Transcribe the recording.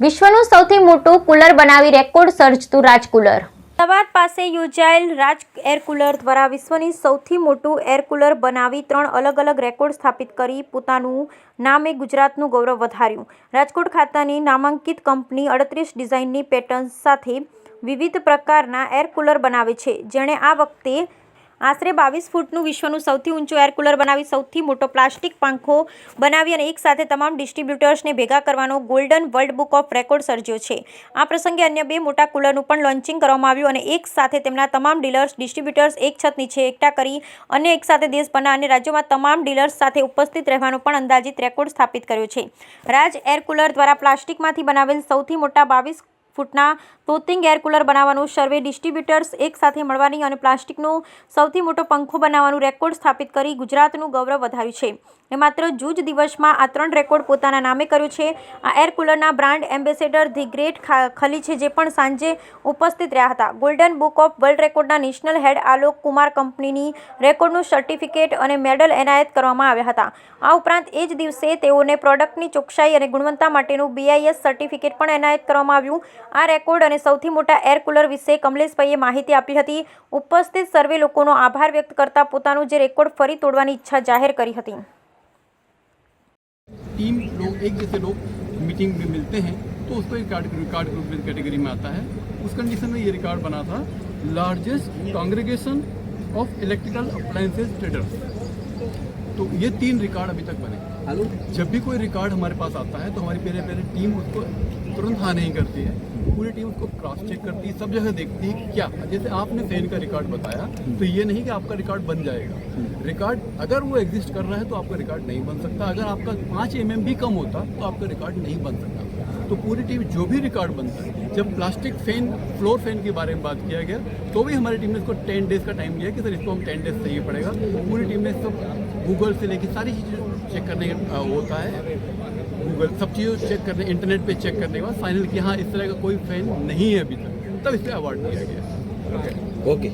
વિશ્વનું સૌથી મોટું કુલર બનાવી રેકોર્ડ સર્જતું રાજ કુલર। અમદાવાદ પાસે યોજાયેલ રાજ એર કુલર દ્વારા વિશ્વની સૌથી મોટું એર કુલર બનાવી 3 અલગ અલગ રેકોર્ડ સ્થાપિત કરી પોતાનું નામે ગુજરાતનું ગૌરવ વધાર્યું। રાજકોટ ખાતેની નામાંકિત કંપની 38 ડિઝાઇનની પેટર્ન્સ સાથે વિવિધ પ્રકારના એર કુલર બનાવે છે, જેણે આ વખતે આશરે 22 ફૂટનું વિશ્વનું સૌથી ઊંચું એર કુલર બનાવી સૌથી મોટો પ્લાસ્ટિક પાંખો બનાવી અને એકસાથે તમામ ડિસ્ટ્રીબ્યુટર્સને ભેગા કરવાનો golden world book of record સર્જ્યો છે। આ પ્રસંગે અન્ય 2 મોટા કુલરનું પણ લોન્ચિંગ કરવામાં આવ્યું અને એક સાથે તેમના તમામ ડીલર્સ ડિસ્ટ્રીબ્યુટર્સ એક છત નીચે એકઠા કરી અને એકસાથે દેશભરના અન્ય રાજ્યોમાં તમામ ડીલર્સ સાથે ઉપસ્થિત રહેવાનો પણ અંદાજિત રેકોર્ડ સ્થાપિત કર્યો છે। રાજ એર કુલર દ્વારા પ્લાસ્ટિકમાંથી બનાવેલ સૌથી મોટા 22 ફૂટના તોતિંગ એર કુલર બનાવવાનું સર્વે ડિસ્ટ્રીબ્યુટર્સ એક સાથે મળવાની અને પ્લાસ્ટિકનો સૌથી મોટો પંખો બનાવવાનું રેકોર્ડ સ્થાપિત કરી ગુજરાતનું ગૌરવ વધાર્યું છે। એ માત્ર જૂજ દિવસમાં આ 3 રેકોર્ડ પોતાના નામે કર્યો છે। આ એર કુલરના brand ambassador the great Khali છે, જે પણ સાંજે ઉપસ્થિત રહ્યા હતા। ગોલ્ડન બુક ઓફ વર્લ્ડ રેકોર્ડના નેશનલ હેડ આલોક કુમાર કંપનીની રેકોર્ડનું સર્ટિફિકેટ અને મેડલ એનાયત કરવામાં આવ્યા હતા। આ ઉપરાંત એ જ દિવસે તેઓને પ્રોડક્ટની ચોકસાઈ અને ગુણવત્તા માટેનું BIS સર્ટિફિકેટ પણ એનાયત કરવામાં આવ્યું। આ રેકોર્ડ અને સૌથી મોટા એર કુલર વિશે કમલેશભાઈએ માહિતી આપી હતી। ઉપસ્થિત સર્વે લોકોનો આભાર વ્યક્ત કરતા પોતાનું જે રેકોર્ડ ફરી તોડવાની ઈચ્છા જાહેર કરી હતી। टीम लोग एक जैसे लोग मीटिंग में मिलते हैं तो उसको एक रिकॉर्ड ग्रुप कैटेगरी में आता है। उस कंडीशन में ये रिकॉर्ड बना था largest congregation of electrical appliances traders. तो ये 3 रिकॉर्ड अभी तक बने। जब भी कोई रिकॉर्ड हमारे पास आता है तो हमारी पहले टीम उसको तुरंत हाँ नहीं करती है, पूरी टीम उसको क्रॉस चेक करती है, सब जगह देखती है क्या। जैसे आपने फैन का रिकॉर्ड बताया तो ये नहीं कि आपका रिकॉर्ड बन जाएगा। रिकॉर्ड अगर वो एग्जिस्ट कर रहा है तो आपका रिकॉर्ड नहीं बन सकता। अगर आपका 5 mm भी कम होता तो आपका रिकॉर्ड नहीं बन सकता। तो पूरी टीम जो भी रिकॉर्ड बनता है, जब प्लास्टिक फैन फ्लोर फैन के बारे में बात किया गया तो भी हमारी टीम ने इसको 10 डेज का टाइम दिया कि सर इसको हम 10 डेज चाहिए पड़ेगा। पूरी टीम ने सब गूगल से लेकर सारी चीज़ें चेक करने होता है, गूगल सब चीज़ों चेक करने, इंटरनेट पे चेक करने के बाद फाइनल कि हाँ इस तरह का कोई फैन नहीं है अभी तक, तब इस पर अवार्ड दिया गया। ओके।